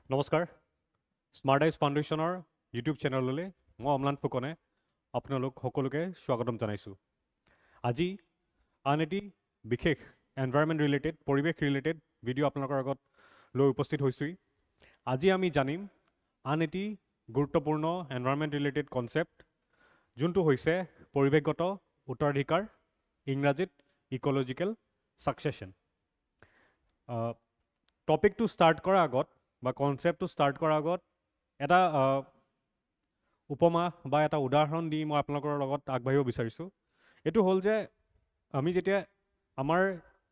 নমস্কাৰ স্মাৰ্ট আইজ ফাউণ্ডেশ্যনৰ ইউটিউব চেনেললৈ মই অম্লান ফুকনে আপোনালোক সকলোকে স্বাগতম জনাইছোঁ। আজি আন এটি বিশেষ এনভাইৰনমেণ্ট ৰিলেটেড পৰিৱেশ ৰিলেটেড ভিডিঅ' আপোনালোকৰ আগত লৈ উপস্থিত হৈছোঁ। আজি আমি জানিম আন এটি গুৰুত্বপূৰ্ণ এনভাইৰনমেণ্ট ৰিলেটেড কনচেপ্ট, যোনটো হৈছে পৰিৱেশগত উত্তৰাধিকাৰ, ইংৰাজীত ইক'লজিকেল ছাকচেশ্যন। টপিকটো ষ্টাৰ্ট কৰাৰ আগত বা কনচেপ্টটো ষ্টাৰ্ট কৰাৰ আগত এটা উপমা বা এটা উদাহৰণ দি মই আপোনালোকৰ লগত আগবাঢ়িব বিচাৰিছোঁ। এইটো হ'ল যে আমি যেতিয়া আমাৰ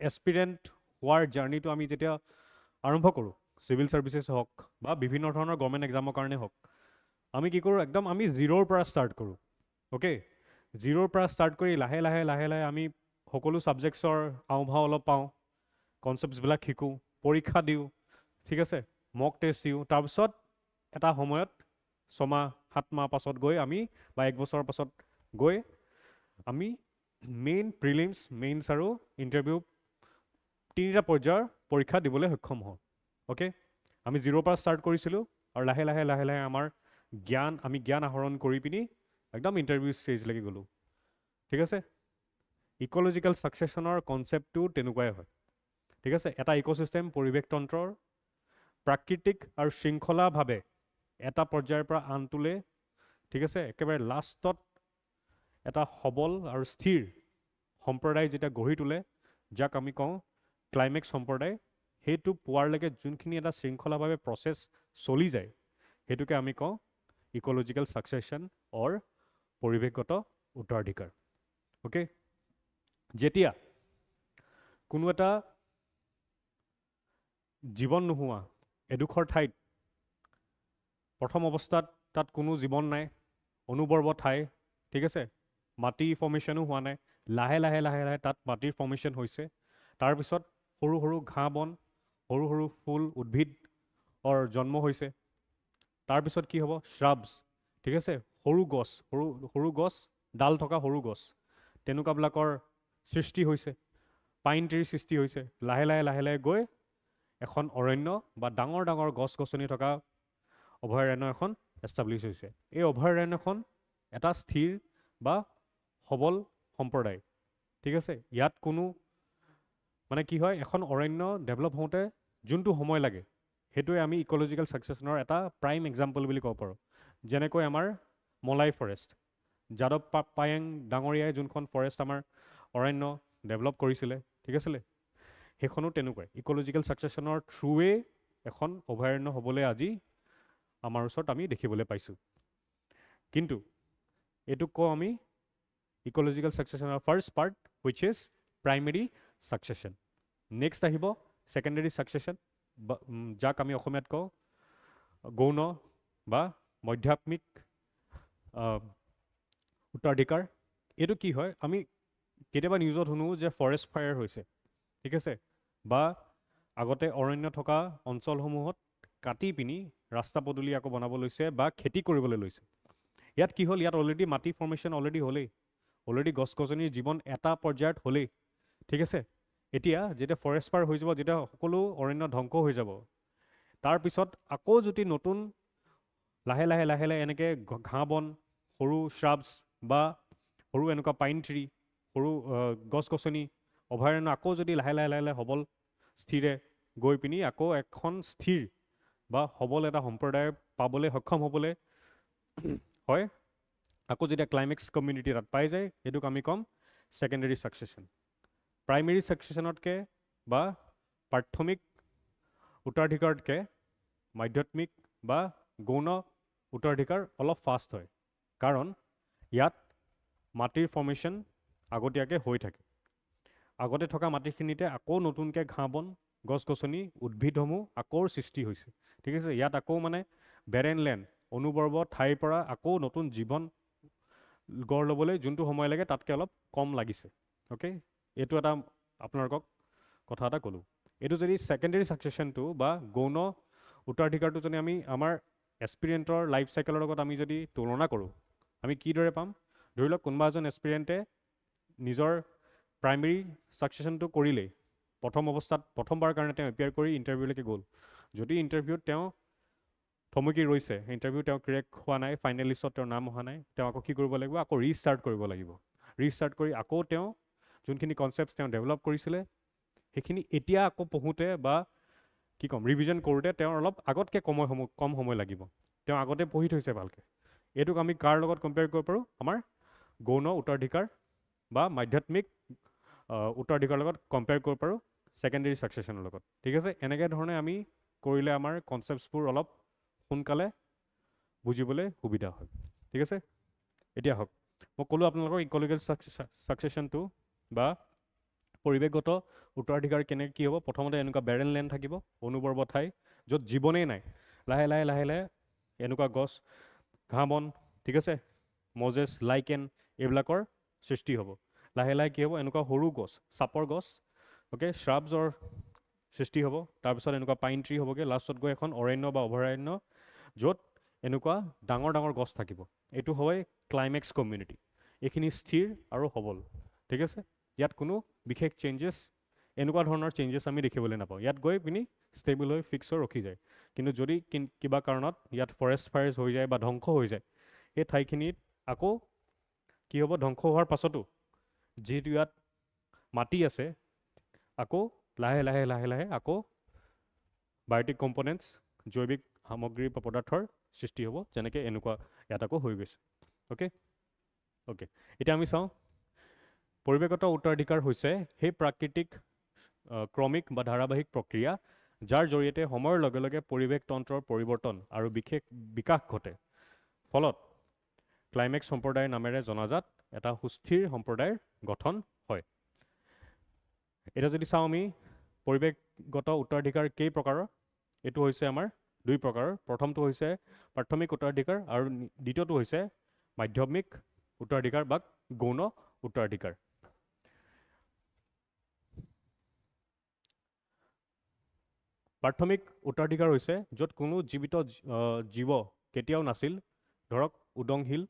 এছপিৰেণ্ট হোৱাৰ জাৰ্ণিটো আমি যেতিয়া আৰম্ভ কৰোঁ, চিভিল ছাৰ্ভিচেছ হওক বা বিভিন্ন ধৰণৰ গভৰ্ণমেণ্ট এক্সামৰ কাৰণে হওক, আমি কি কৰোঁ, একদম আমি জিৰ'ৰ পৰা ষ্টাৰ্ট কৰোঁ। অ'কে, জিৰ'ৰ পৰা ষ্টাৰ্ট কৰি লাহে লাহে লাহে লাহে আমি সকলো ছাবজেক্টছৰ আওভাও অলপ পাওঁ, কনচেপ্টছবিলাক শিকোঁ, পৰীক্ষা দিওঁ, ঠিক আছে, মক টেষ্ট দিওঁ। তাৰপিছত এটা সময়ত 6 মাহ 7 মাহ পাছত গৈ আমি বা 1 বছৰৰ পাছত গৈ আমি মেইন প্ৰিলিমছ, মেইনছ আৰু ইণ্টাৰভিউ 3টা পৰ্যায়ৰ পৰীক্ষা দিবলৈ সক্ষম হওঁ। অ'কে, আমি জিৰ'ৰ পৰা ষ্টাৰ্ট কৰিছিলোঁ আৰু লাহে লাহে লাহে লাহে আমাৰ আমি জ্ঞান আহৰণ কৰি পিনি একদম ইণ্টাৰভিউ ষ্টেজলৈকে গ'লোঁ। ঠিক আছে, ইক'লজিকেল ছাকচেশ্যনৰ কনচেপ্টটো তেনেকুৱাই হয়। ঠিক আছে, এটা ইক'চিষ্টেম পৰিৱেশ তন্ত্ৰৰ প্ৰাকৃতিক আৰু শৃংখলাভাৱে এটা পৰ্যায়ৰ পৰা আনটোলৈ, ঠিক আছে, একেবাৰে লাষ্টত এটা সবল আৰু স্থিৰ সম্প্ৰদায় যেতিয়া গঢ়ি তোলে, যাক আমি কওঁ ক্লাইমেক্স সম্প্ৰদায়, সেইটো পোৱাৰলৈকে যোনখিনি এটা শৃংখলাভাৱে প্ৰচেছ চলি যায়, সেইটোকে আমি কওঁ ইক'লজিকেল ছাকচেশ্যন অৰ পৰিৱেশগত উত্তৰাধিকাৰ। অ'কে, যেতিয়া কোনো এটা জীৱন নোহোৱা এডোখৰ ঠাইত প্ৰথম অৱস্থাত তাত কোনো জীৱন নাই, অনুবৰ্ব ঠাই, ঠিক আছে, মাটি ফৰ্মেশ্যনো হোৱা নাই, লাহে লাহে লাহে লাহে তাত মাটিৰ ফৰ্মেশ্যন হৈছে। তাৰপিছত সৰু সৰু ঘাঁহ বন, সৰু সৰু ফুল উদ্ভিদৰ জন্ম হৈছে। তাৰপিছত কি হ'ব, শ্ৰাবছ, ঠিক আছে, সৰু গছ, সৰু গছ, ডাল থকা সৰু গছ, তেনেকুৱাবিলাকৰ সৃষ্টি হৈছে, পাইন ট্ৰিৰ সৃষ্টি হৈছে। লাহে লাহে লাহে লাহে গৈ এখন অৰণ্য বা ডাঙৰ ডাঙৰ গছ গছনি থকা অভয়াৰণ্য এখন এষ্টাব্লিছ হৈছে। এই অভয়াৰণ্যখন এটা স্থিৰ বা সবল সম্প্ৰদায়। ঠিক আছে, ইয়াত কোনো মানে কি হয়, এখন অৰণ্য ডেভেলপ হওঁতে যোনটো সময় লাগে, সেইটোৱে আমি ইক'লজিকেল ছাকচেশ্যনৰ এটা প্ৰাইম এক্সাম্পল বুলি ক'ব পাৰোঁ। যেনেকৈ আমাৰ মলাই ফৰেষ্ট, যাদৱ পায়েং ডাঙৰীয়াই যোনখন ফৰেষ্ট আমাৰ অৰণ্য ডেভেলপ কৰিছিলে, ঠিক আছিলে, সেইখনো তেনেকুৱাই ইক'লজিকেল ছাকচেশ্যনৰ থ্ৰুৱে এখন অভয়াৰণ্য হ'বলৈ আজি আমাৰ ওচৰত আমি দেখিবলৈ পাইছোঁ। কিন্তু এইটোক কওঁ আমি ইক'লজিকেল ছাকচেশ্যনৰ first part, which is primary succession. Next আহিব ছেকেণ্ডেৰী ছাকচেশ্যন, যাক আমি অসমীয়াত কওঁ গৌণ বা মধ্যাত্মিক উত্তৰাধিকাৰ। এইটো কি হয়, আমি কেতিয়াবা নিউজত শুনো যে ফৰেষ্ট ফায়াৰ হৈছে, ঠিক আছে, বা আগতে অৰণ্য থকা অঞ্চলসমূহত কাটি পিনি ৰাস্তা পদূলি আকৌ বনাব লৈছে বা খেতি কৰিবলৈ লৈছে। ইয়াত কি হ'ল, ইয়াত অলৰেডি মাটি ফৰ্মেশ্যন হ'লেই, অলৰেডি গছ গছনিৰ জীৱন এটা পৰ্যায়ত হ'লেই, ঠিক আছে। এতিয়া যেতিয়া ফৰেষ্ট ফায়াৰ হৈ যাব, যেতিয়া সকলো অৰণ্য ধ্বংস হৈ যাব, তাৰপিছত আকৌ যদি নতুন লাহে লাহে লাহে লাহে এনেকৈ ঘাঁহ বন, সৰু শ্ৰাবছ বা সৰু এনেকুৱা পাইন ট্ৰি, সৰু গছ গছনি অভয়াৰণ্য আকৌ যদি লাহে লাহে লাহে লাহে সবল স্থিৰে গৈ পিনি আকৌ এখন স্থিৰ বা সবল এটা সম্প্ৰদায় পাবলৈ সক্ষম হ'বলৈ হয়, আকৌ যেতিয়া ক্লাইমেক্স কমিউনিটি তাত পাই যায়, সেইটোক আমি ক'ম ছেকেণ্ডেৰী ছাকচেশ্যন। প্ৰাইমেৰী ছাকচেশ্যনতকৈ বা প্ৰাথমিক উত্তৰাধিকাৰতকৈ মাধ্যাত্মিক বা গৌণ উত্তৰাধিকাৰ অলপ ফাষ্ট হয়, কাৰণ ইয়াত মাটিৰ ফৰ্মেশ্যন আগতীয়াকৈ হৈ থাকে। আগতে থকা মাটিখিনিতে আকৌ নতুনকৈ ঘাঁহ বন, গছ গছনি, উদ্ভিদসমূহ আকৌ সৃষ্টি হৈছে, ঠিক আছে। ইয়াত আকৌ মানে বেৰেন লেণ্ড, অনুবৰ্ব ঠাইৰ পৰা আকৌ নতুন জীৱন গঢ় ল'বলৈ যোনটো সময় লাগে তাতকৈ অলপ কম লাগিছে। অ'কে, এইটো এটা আপোনালোকক কথা এটা ক'লোঁ। এইটো যদি ছেকেণ্ডেৰী ছাকচেশ্যনটো বা গৌণ উত্তৰাধিকাৰটো যদি আমি আমাৰ এছপিৰিয়েণ্টৰ লাইফ চাইকেলৰ লগত আমি যদি তুলনা কৰোঁ, আমি কিদৰে পাম? ধৰি লওক কোনোবা এজন এছপিৰিয়েণ্টে নিজৰ প্ৰাইমেৰী ছাকচেশ্যনটো কৰিলেই, প্ৰথম অৱস্থাত প্ৰথমবাৰৰ কাৰণে তেওঁ এপিয়াৰ কৰি ইণ্টাৰভিউলৈকে গ'ল। যদি ইণ্টাৰভিউত তেওঁ থমকি ৰৈছে, ইণ্টাৰভিউ তেওঁ ক্ৰেক হোৱা নাই, ফাইনেল লিষ্টত তেওঁৰ নাম অহা নাই, তেওঁ আকৌ কি কৰিব লাগিব, আকৌ ৰিষ্টাৰ্ট কৰিব লাগিব। ৰিষ্টাৰ্ট কৰি আকৌ তেওঁ যোনখিনি কনচেপ্টছ তেওঁ ডেভেলপ কৰিছিলে সেইখিনি এতিয়া আকৌ পঢ়োঁতে বা কি ক'ম ৰিভিজন কৰোঁতে তেওঁৰ অলপ আগতকৈ কম সময় লাগিব, তেওঁ আগতে পঢ়ি থৈছে ভালকৈ। এইটোক আমি কাৰ লগত কম্পেয়াৰ কৰিব পাৰোঁ, আমাৰ গৌণ উত্তৰাধিকাৰ বা মাধ্যাত্মিক উত্তৰাধিকাৰৰ লগত কম্পেয়াৰ কৰিব পাৰোঁ ছেকেণ্ডেৰী ছাকচেশ্যনৰ লগত। ঠিক আছে, এনেকৈ ধৰণে আমি কৰিলে আমাৰ কনচেপ্টছবোৰ অলপ সোনকালে বুজিবলৈ সুবিধা হয়। ঠিক আছে, এতিয়া হওক মই ক'লোঁ আপোনালোকৰ ইক'লজিকেল ছাকচেশ্যনটো বা পৰিৱেশগত উত্তৰাধিকাৰ কেনেকৈ কি হ'ব। প্ৰথমতে এনেকুৱা বেৰেন লেণ্ড থাকিব, অনুপৰ্ব ঠাই য'ত জীৱনেই নাই, লাহে লাহে লাহে লাহে এনেকুৱা গছ ঘাঁহ বন, ঠিক আছে, মজেছ লাইকেন এইবিলাকৰ সৃষ্টি হ'ব। লাহে লাহে কি হ'ব, এনেকুৱা সৰু গছ চাপৰ গছ, অ'কে, শ্ৰাবছৰ সৃষ্টি হ'ব। তাৰপিছত এনেকুৱা পাইন ট্ৰী হ'বগৈ, লাষ্টত গৈ এখন অৰণ্য বা অভয়াৰণ্য য'ত এনেকুৱা ডাঙৰ ডাঙৰ গছ থাকিব। এইটো হয় ক্লাইমেক্স কমিউনিটি। এইখিনি স্থিৰ আৰু সবল। ঠিক আছে, ইয়াত কোনো বিশেষ চেঞ্জেছ, এনেকুৱা ধৰণৰ চেঞ্জেছ আমি দেখিবলৈ নাপাওঁ। ইয়াত গৈ পিনি ষ্টেবল হৈ ফিক্স হৈ ৰখি যায়। কিন্তু যদি কিবা কাৰণত ইয়াত ফৰেষ্ট ফায়াৰ্ছ হৈ যায় বা ধ্বংস হৈ যায়, সেই ঠাইখিনিত আকৌ কি হ'ব, ধ্বংস হোৱাৰ পাছতো যিহেতু ইয়াত মাটি আছে, আকৌ লাহে লাহে লাহে লাহে আকৌ বায়'টিক কম্পনেণ্টছ, জৈৱিক সামগ্ৰী বা পদাৰ্থৰ সৃষ্টি হ'ব, যেনেকৈ এনেকুৱা ইয়াত আকৌ হৈ গৈছে। অ'কে, অ'কে, এতিয়া আমি চাওঁ পৰিৱেশগত উত্তৰাধিকাৰ হৈছে সেই প্ৰাকৃতিক ক্ৰমিক বা ধাৰাবাহিক প্ৰক্ৰিয়া যাৰ জৰিয়তে সময়ৰ লগে লগে পৰিৱেশ তন্ত্ৰৰ পৰিৱৰ্তন আৰু বিশেষ বিকাশ ঘটে। ফলত ক্লাইমেক্স সম্প্ৰদায়ৰ নামেৰে জনাজাত এটা সুস্থিৰ সম্প্ৰদায়ৰ গঠন হয়। এতিয়া যদি চাওঁ আমি পৰিৱেশগত উত্তৰাধিকাৰ কেই প্ৰকাৰৰ, এইটো হৈছে আমাৰ 2 প্ৰকাৰৰ। প্ৰথমটো হৈছে প্ৰাথমিক উত্তৰাধিকাৰ আৰু দ্বিতীয়টো হৈছে মাধ্যমিক উত্তৰাধিকাৰ বা গৌণ উত্তৰাধিকাৰ। প্ৰাথমিক উত্তৰাধিকাৰ হৈছে য'ত কোনো জীৱিত জীৱ কেতিয়াও নাছিল, ধৰক উদংশীল,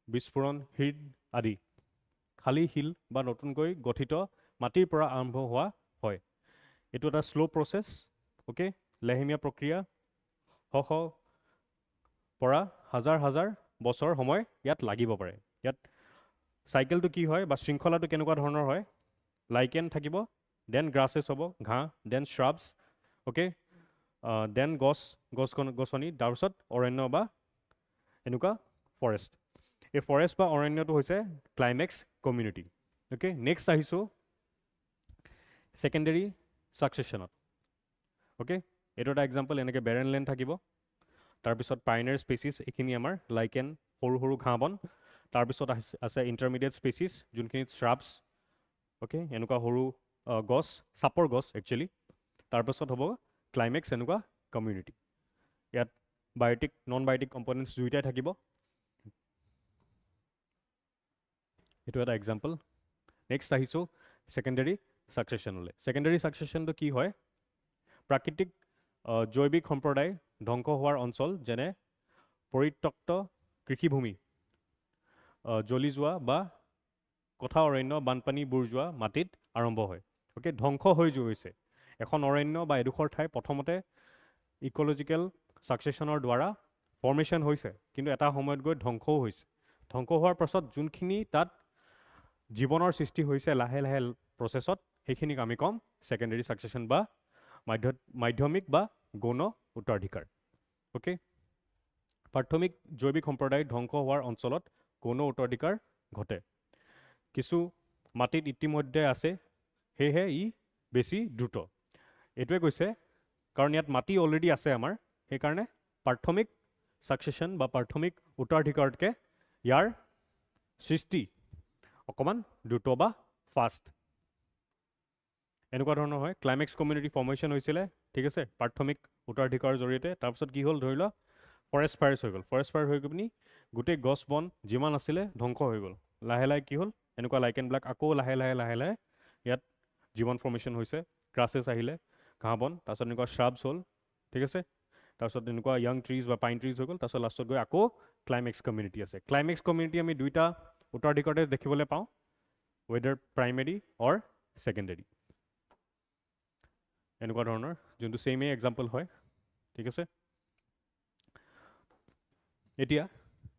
বিস্ফোৰণ, হ্ৰদ আদি। খালী শিল বা নতুনকৈ গঠিত মাটিৰ পৰা আৰম্ভ হোৱা হয়। এইটো এটা শ্ল' প্ৰচেছ, অ'কে, লেহেমীয়া প্ৰক্ৰিয়া, শ পৰা হাজাৰ হাজাৰ বছৰ সময় ইয়াত লাগিব পাৰে। ইয়াত চাইকেলটো কি হয় বা শৃংখলাটো কেনেকুৱা ধৰণৰ হয়, লাইকেন থাকিব, দেন গ্ৰাছেছ হ'ব, ঘাঁহ, দেন শ্ৰাবছ, অ'কে, দেন গছনি, তাৰপিছত অৰণ্য বা এনেকুৱা ফৰেষ্ট। এই ফৰেষ্ট বা অৰণ্যটো হৈছে ক্লাইমেক্স কমিউনিটি। অ'কে, নেক্সট আহিছোঁ ছেকেণ্ডেৰী ছাকচেশ্যনত। অ'কে, এইটো এটা এক্সাম্পল, এনেকৈ বেৰেন লেণ্ড থাকিব, তাৰপিছত পাইনাৰ স্পেচিছ, এইখিনি আমাৰ লাইকেন, সৰু সৰু ঘাঁহ বন, তাৰপিছত আছে ইণ্টাৰমিডিয়েট স্পেচিছ যোনখিনিত শ্ৰাবছ, অ'কে, এনেকুৱা সৰু গছ, চাপৰ গছ একচুৱেলি। তাৰপিছত হ'ব ক্লাইমেক্স এনেকুৱা কমিউনিটি। ইয়াত বায়'টিক নন বায়'টিক কম্পনেণ্টছ দুয়োটাই থাকিব। এইটো এটা এক্সাম্পল। নেক্সট আহিছোঁ ছেকেণ্ডেৰী ছাকচেশ্যনলৈ। ছেকেণ্ডেৰী ছাকচেশ্যনটো কি হয়, প্ৰাকৃতিক জৈৱিক সম্প্ৰদায় ধ্বংস হোৱাৰ অঞ্চল, যেনে পৰিত্যক্ত কৃষিভূমি জ্বলি যোৱা বা কঠা অৰণ্য, বানপানী বুৰ যোৱা মাটিত আৰম্ভ হয়। অ'কে, ধ্বংস হৈ গৈছে এখন অৰণ্য বা এডোখৰ ঠাই। প্ৰথমতে ইক'লজিকেল ছাকচেশ্যনৰ দ্বাৰা ফৰ্মেশ্যন হৈছে, কিন্তু এটা সময়ত গৈ ধ্বংসও হৈছে। ধ্বংস হোৱাৰ পাছত যোনখিনি তাত জীৱনৰ সৃষ্টি হৈছে লাহে লাহে প্ৰচেছত, সেইখিনিক আমি ক'ম ছেকেণ্ডেৰী ছাকচেশ্যন বা মাধ্যমিক বা গৌণ উত্তৰাধিকাৰ। অ'কে, প্ৰাথমিক জৈৱিক সম্প্ৰদায় ধ্বংস হোৱাৰ অঞ্চলত গৌণ উত্তৰাধিকাৰ ঘটে। কিছু মাটিত ইতিমধ্যে আছে, সেয়েহে ই বেছি দ্ৰুত। এইটোৱে কৈছে কাৰণ ইয়াত মাটি অলৰেডি আছে আমাৰ, সেইকাৰণে প্ৰাথমিক ছাকচেশ্যন বা প্ৰাথমিক উত্তৰাধিকাৰতকৈ ইয়াৰ সৃষ্টি অকণমান দ্ৰুত বা ফাষ্ট। এনেকুৱা ধৰণৰ হয়। ক্লাইমেক্স কমিউনিটি ফৰ্মেশ্যন হৈছিলে, ঠিক আছে, প্ৰাথমিক উত্তৰাধিকাৰৰ জৰিয়তে। তাৰপিছত কি হ'ল, ধৰি লওক ফৰেষ্ট ফায়াৰ্ছ হৈ গ'ল। ফৰেষ্ট ফায়াৰ হৈ গৈ পিনি গোটেই গছ বন যিমান আছিলে ধ্বংস হৈ গ'ল। লাহে লাহে কি হ'ল, এনেকুৱা লাইকেনবিলাক আকৌ লাহে লাহে লাহে লাহে ইয়াত জীৱন ফৰ্মেশ্যন হৈছে। গ্ৰাছেছ আহিলে, ঘাঁহ বন, তাৰপিছত এনেকুৱা শ্ৰাবছ হ'ল, ঠিক আছে, তাৰপিছত এনেকুৱা য়াং ট্ৰিজ বা পাইন ট্ৰিজ হৈ গ'ল। তাৰপিছত লাষ্টত গৈ আকৌ ক্লাইমেক্স কমিউনিটি আছে। ক্লাইমেক্স কমিউনিটি আমি দুইটা উত্তৰাধিকাৰতে দেখিবলৈ পাওঁ, ৱেডাৰ প্ৰাইমেৰী অৰ ছেকেণ্ডেৰী। এনেকুৱা ধৰণৰ যোনটো ছেইমেই এক্সাম্পল হয়, ঠিক আছে। এতিয়া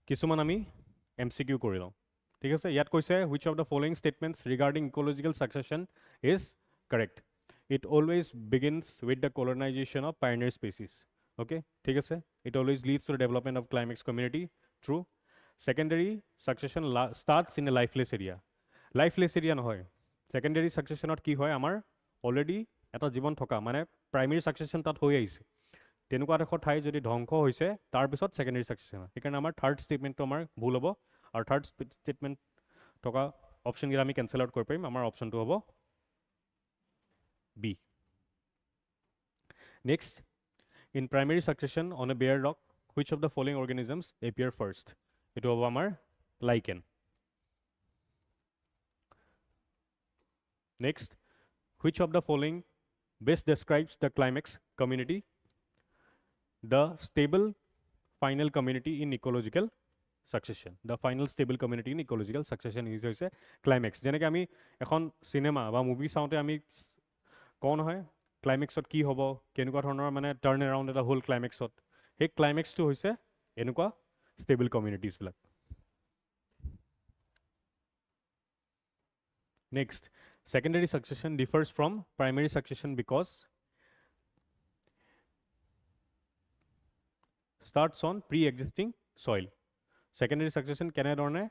কিছুমান আমি MCQ কৰি লওঁ ঠিক আছে ইয়াত কৈছে which of the following statements regarding ecological succession is correct it always begins with the colonization of pioneer species okay ঠিক আছে it always leads to the development of climax community true secondary succession starts in a lifeless area নহয় secondary successionত কি হয় আমাৰ already এটা জীৱন থকা মানে primary succession তাত হৈ আহিছে তেনেকুৱা এডোখৰ ঠাই যদি ধ্বংস হৈছে তাৰপিছত ছেকেণ্ডেৰী ছাকচেছন সেইকাৰণে আমাৰ থাৰ্ড ষ্টেটমেণ্টটো আমাৰ ভুল হ'ব আৰু থাৰ্ড ষ্টেটমেণ্ট থকা অপশ্যনকেইটা আমি কেঞ্চেল আউট কৰিব পাৰিম আমাৰ অপশ্যনটো হ'ব be next in primary succession on a bare rock which of the following organisms appear first এইটো হ'ব আমাৰ lichen next which of the following best describes the climax community the stable final community in ecological succession the final stable community in ecological succession is hoise climax jeneke ami ekhon cinema ba movie saunte ami kon hoy climax ot ki hobo kenuka dhonor mane turn around eta whole climax ot he climax to hoise enuka stable communities blak next secondary succession differs from primary succession because starts on pre-existing soil. Secondary succession কেনে ধৰণে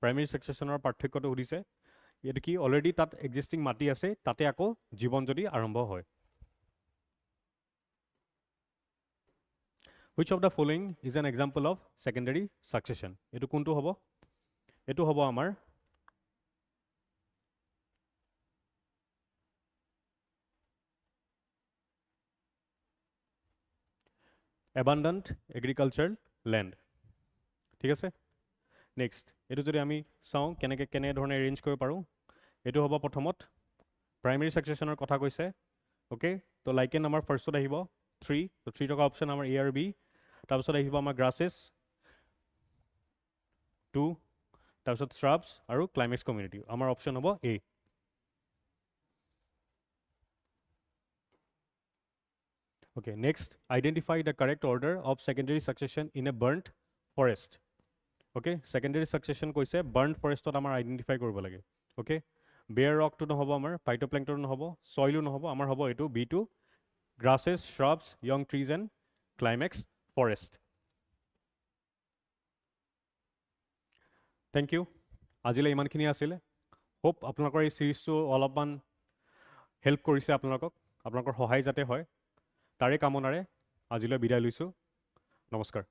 primary successionৰ পাৰ্থক্যটো সুধিছে এইটো কি already তাত existing মাটি আছে তাতে আকৌ জীৱন যদি আৰম্ভ হয় Which of the following is an example of secondary succession? এইটো কোনটো হ'ব এইটো হ'ব আমাৰ abundant agricultural land ঠিক আছে নেক্সট এইটো যদি আমি চাওঁ কেনে ধৰণে এৰেঞ্জ কৰিব পাৰোঁ এইটো হ'ব প্ৰথমত প্ৰাইমেৰী ছাকচেছনৰ কথা কৈছে অ'কে তো লাইকেন আমাৰ ফাৰ্ষ্টত আহিব 3 তো 3 থকা অপশ্যন আমাৰ এ আৰু বি তাৰপিছত আহিব আমাৰ গ্ৰাছেছ 2 তাৰপিছত শ্ৰাবছ আৰু ক্লাইমেক্স কমিউনিটি আমাৰ অপশ্যন হ'ব এ Okay, next, identify the correct order of secondary succession in a burnt forest. Okay, secondary succession koise burnt forest ot amar identify koribo lage. Okay, bare rock to no hobo amar, phytoplankton no hobo, soil no hobo, amar hobo etu B2, grasses, shrubs, young trees and climax forest. Thank you. Ajile iman khini asile. Hope apnalokor ei series to olapan help korise apnalokok. Apnalokor hohai jate hoy. তাৰে কামনাৰে আজিলৈ বিদায় লৈছোঁ নমস্কাৰ